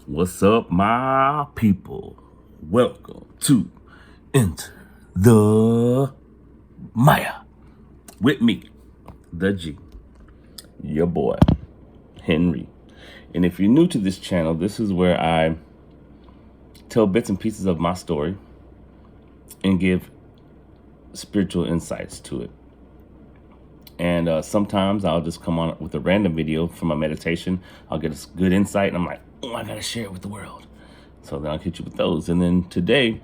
What's up, my people? Welcome to Enter the Maya with me, the G, your boy, Henry. And if you're new to this channel, this is where I tell bits and pieces of my story and give spiritual insights to it. And sometimes I'll just come on with a random video from a meditation. I'll get a good insight, and I'm like, oh, I gotta share it with the world. So then I'll hit you with those. And then today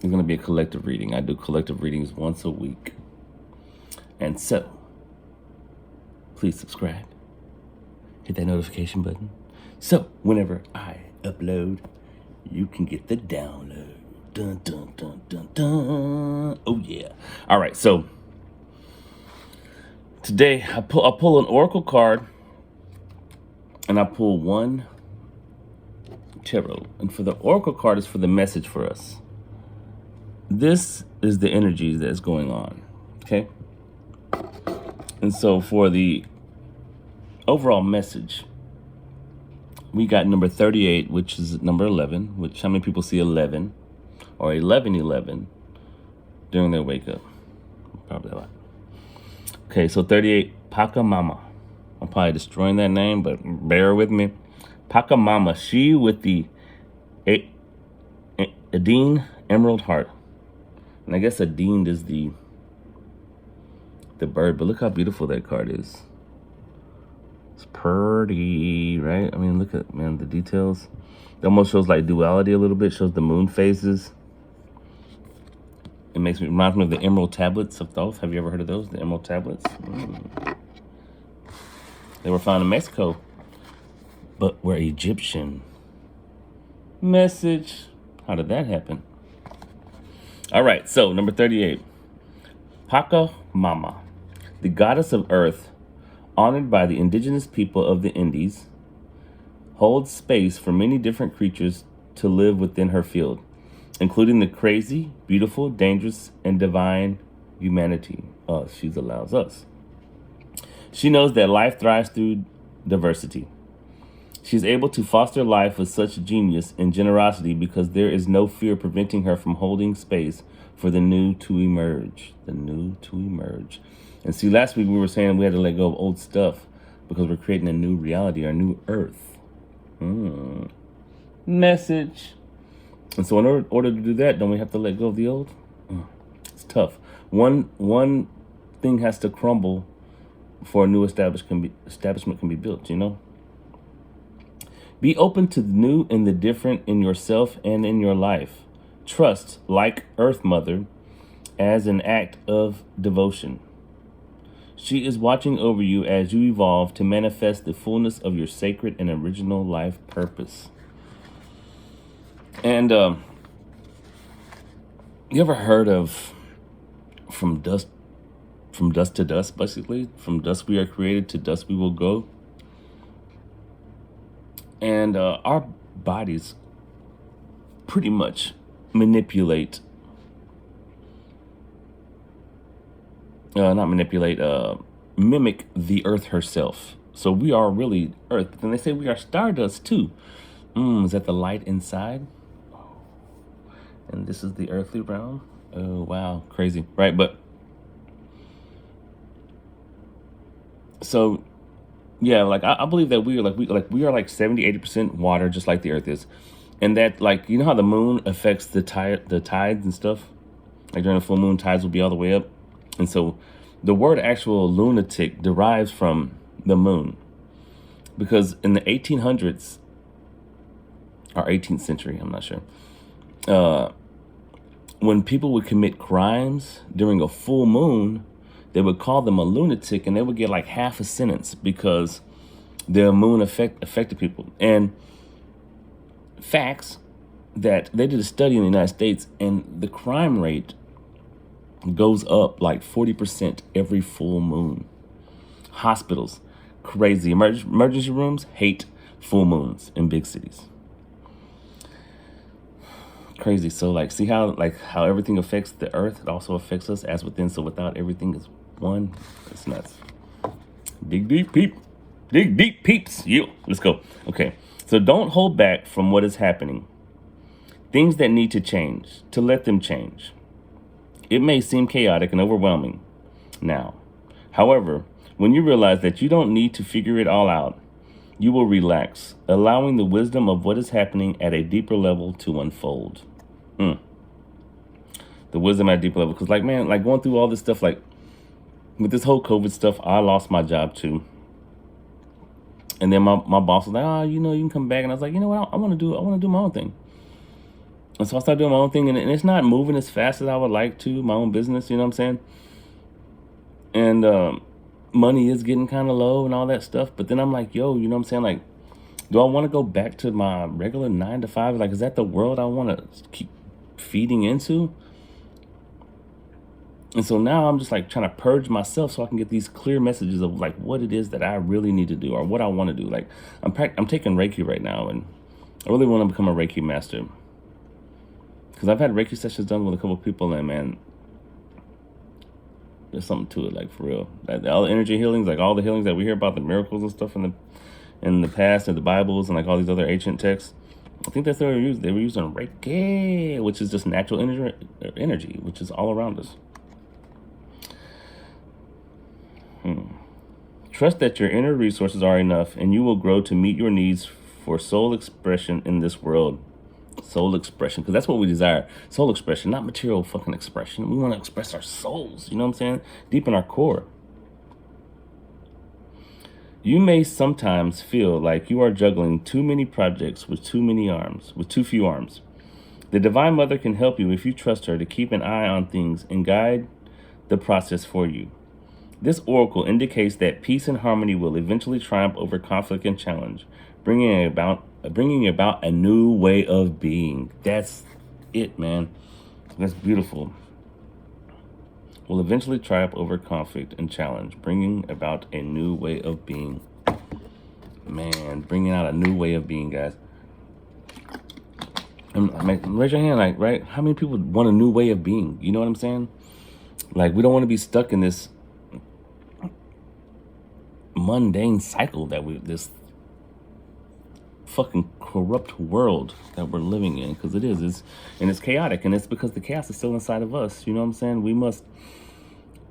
is gonna be a collective reading. I do collective readings once a week. And so, please subscribe. Hit that notification button. So whenever I upload, you can get the download. Dun, dun, dun, dun, dun. Oh yeah. All right, so today I'll pull an oracle card, and I pull one tarot. And for the oracle card is for the message for us. This is the energy that's going on, okay? And so for the overall message, we got number 38, which is number 11, which how many people see 11 or 1111 during their wake up? Probably a lot. Okay, so 38, Pachamama. I'm probably destroying that name, but bear with me. Pachamama, she with the Adine Emerald Heart. And I guess Adine is the bird, but look how beautiful that card is. It's pretty, right? I mean, look at, man, the details. It almost shows like duality a little bit, shows the moon phases. It reminds me of the Emerald Tablets of Thoth. Have you ever heard of those? The Emerald Tablets? They were found in Mexico, but were Egyptian. Message. How did that happen? All right, so number 38. Pachamama, the goddess of earth, honored by the indigenous people of the Indies, holds space for many different creatures to live within her field, including the crazy, beautiful, dangerous, and divine humanity. She allows us. She knows that life thrives through diversity. She's able to foster life with such genius and generosity because there is no fear preventing her from holding space for the new to emerge. The new to emerge. And see, last week we were saying we had to let go of old stuff because we're creating a new reality, our new earth. Message. And so in order to do that, don't we have to let go of the old? It's tough. One thing has to crumble before a new establishment can be built, you know? Be open to the new and the different in yourself and in your life. Trust, like Earth Mother, as an act of devotion. She is watching over you as you evolve to manifest the fullness of your sacred and original life purpose. And you ever heard of from dust to dust, basically? From dust we are created, to dust we will go. And our bodies pretty much mimic the earth herself. So we are really earth. But then they say we are stardust too. Is that the light inside? And this is the earthly realm? Oh, wow. Crazy. Right, but so yeah, like I believe that we are like 70-80% water, just like the earth is. And that, like, you know how the moon affects the tides and stuff? Like during the full moon, tides will be all the way up. And so the word actual lunatic derives from the moon. Because in the 1800s, or 18th century, I'm not sure, when people would commit crimes during a full moon, they would call them a lunatic, and they would get like half a sentence because the moon affected people. And facts that they did a study in the United States, and the crime rate goes up like 40% every full moon. Hospitals, crazy. Emergency rooms hate full moons in big cities. Crazy. So like, see how everything affects the earth, it also affects us as within. So without, everything is one. It's nuts. Dig deep, peeps. You. Let's go. Okay. So don't hold back from what is happening. Things that need to change, to let them change. It may seem chaotic and overwhelming now. However, when you realize that you don't need to figure it all out, you will relax, allowing the wisdom of what is happening at a deeper level to unfold. Mm. The wisdom at a deeper level. Because, like, man, like going through all this stuff, like with this whole COVID stuff, I lost my job too. And then my boss was like, oh, you can come back. And I was like, you know what? I want to do my own thing. And so I started doing my own thing. And it's not moving as fast as I would like to, my own business, you know what I'm saying? And money is getting kind of low and all that stuff. But then I'm like, yo, you know what I'm saying? Like, do I want to go back to my regular 9 to 5? Like, is that the world I want to keep feeding into? And so now I'm just like trying to purge myself so I can get these clear messages of like what it is that I really need to do or what I want to do. Like I'm taking Reiki right now, and I really want to become a Reiki master because I've had Reiki sessions done with a couple of people, and man, there's something to it, like for real. Like all the energy healings, like all the healings that we hear about, the miracles and stuff in the past and the Bibles and like all these other ancient texts. I think that's what they were used. They were using Reiki, which is just natural energy, which is all around us. Trust that your inner resources are enough and you will grow to meet your needs for soul expression in this world. Soul expression, because that's what we desire. Soul expression, not material fucking expression. We want to express our souls, you know what I'm saying? Deep in our core. You may sometimes feel like you are juggling too many projects with too few arms. The Divine Mother can help you if you trust her to keep an eye on things and guide the process for you. This oracle indicates that peace and harmony will eventually triumph over conflict and challenge, bringing about a new way of being. That's it, man. That's beautiful. Will eventually triumph over conflict and challenge, bringing about a new way of being. Man, bringing out a new way of being, guys. And raise your hand, like, right? How many people want a new way of being? You know what I'm saying? Like, we don't want to be stuck in this mundane cycle this fucking corrupt world that we're living in, because it's chaotic, and it's because the chaos is still inside of us. You know what I'm saying? We must,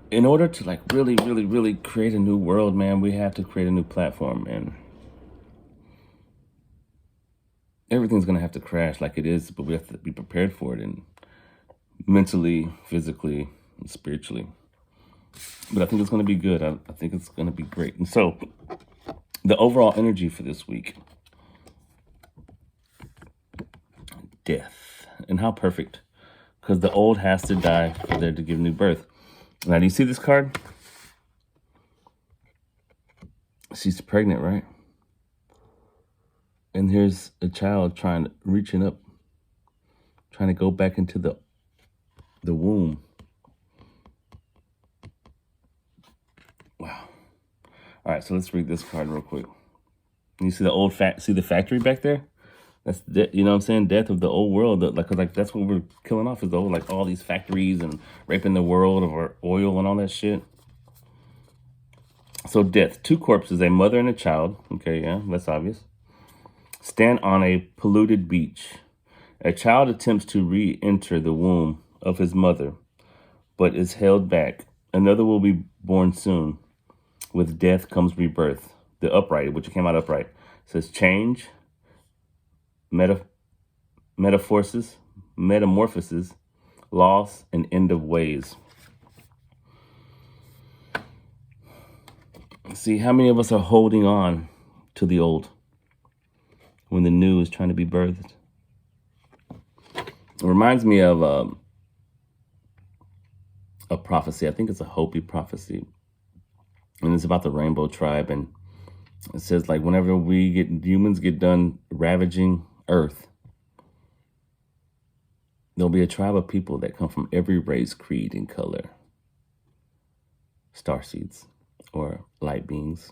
in order to like really, really, really create a new world, man, we have to create a new platform, and everything's gonna have to crash like it is, but we have to be prepared for it, and mentally, physically, and spiritually. But I think it's going to be good. I think it's going to be great. And so, the overall energy for this week, death. And how perfect. Because the old has to die for there to give new birth. Now, do you see this card? She's pregnant, right? And here's a child reaching up, trying to go back into the womb. Wow. All right, so let's read this card real quick. You see see the factory back there? That's you know what I'm saying? Death of the old world. Like that's what we're killing off, is like all these factories and raping the world of our oil and all that shit. So death, 2 corpses, a mother and a child. Okay, yeah, that's obvious. Stand on a polluted beach. A child attempts to re-enter the womb of his mother, but is held back. Another will be born soon. With death comes rebirth. The upright, which came out upright, says change, metamorphosis, loss, and end of ways. See, how many of us are holding on to the old when the new is trying to be birthed? It reminds me of a prophecy. I think it's a Hopi prophecy. And it's about the Rainbow Tribe. And it says, like, whenever humans get done ravaging Earth, there'll be a tribe of people that come from every race, creed, and color. Starseeds, or light beings,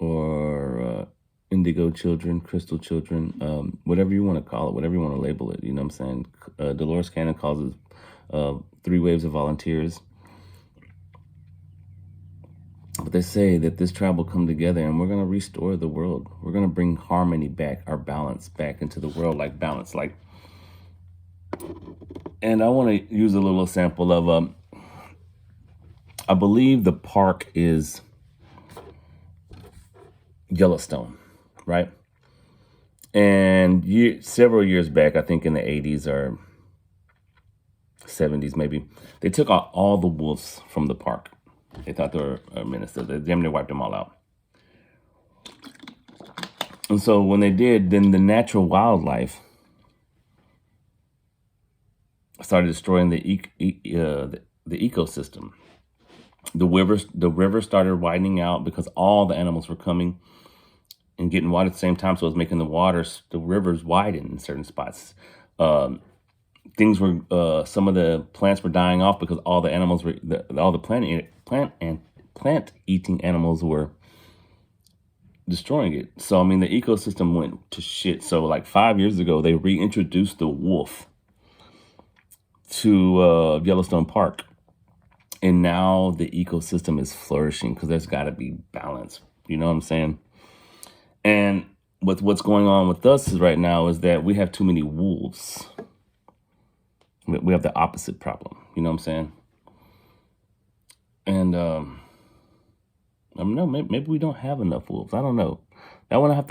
or indigo children, crystal children, whatever you want to call it, whatever you want to label it. You know what I'm saying? Dolores Cannon calls it 3 waves of volunteers. But they say that this tribe will come together and we're going to restore the world. We're going to bring harmony back, our balance back into the world, like balance. And I want to use a little sample of, I believe the park is Yellowstone, right? And several years back, I think in the 80s or 70s maybe, they took out all the wolves from the park. They thought they were a menace. They damn near wiped them all out. And so when they did, then the natural wildlife started destroying the ecosystem. The rivers started widening out because all the animals were coming and getting water at the same time. So it was making the rivers widen in certain spots. Things were, some of the plants were dying off because all the animals were, all the plant eating animals were destroying it. So, I mean, the ecosystem went to shit. So like 5 years ago, they reintroduced the wolf to Yellowstone Park. And now the ecosystem is flourishing because there's got to be balance. You know what I'm saying? And with what's going on with us right now is that we have too many wolves. We have the opposite problem. You know what I'm saying? And I don't know. Maybe we don't have enough wolves. I don't know. That one I have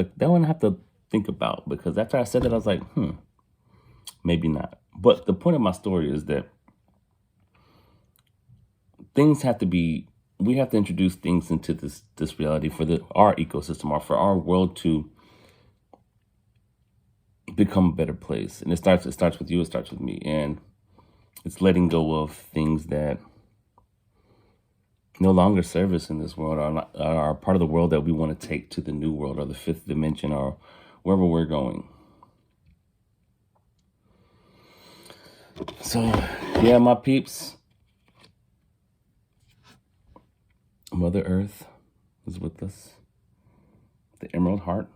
to think about, because after I said that, I was like, maybe not. But the point of my story is that things have to be. We have to introduce things into this reality for our ecosystem, or for our world to become a better place. And it starts with you. It starts with me, and it's letting go of things that no longer serve us in this world, are part of the world that we want to take to the new world, or the fifth dimension, or wherever we're going. So, yeah, my peeps, Mother Earth is with us. The Emerald Heart,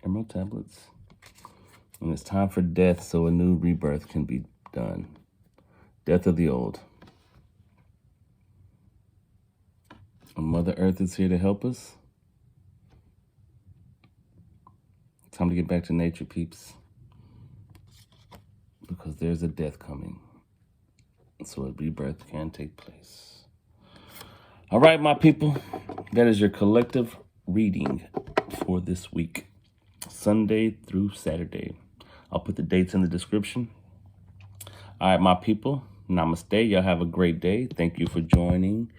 Emerald Tablets. And it's time for death so a new rebirth can be done. Death of the old. And Mother Earth is here to help us. Time to get back to nature, peeps. Because there's a death coming. So a rebirth can take place. All right, my people. That is your collective reading for this week. Sunday through Saturday. I'll put the dates in the description. All right, my people. Namaste. Y'all have a great day. Thank you for joining.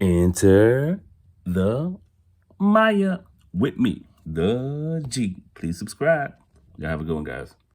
Enter the Maya with me, the G. Please subscribe. Y'all have a good one, guys.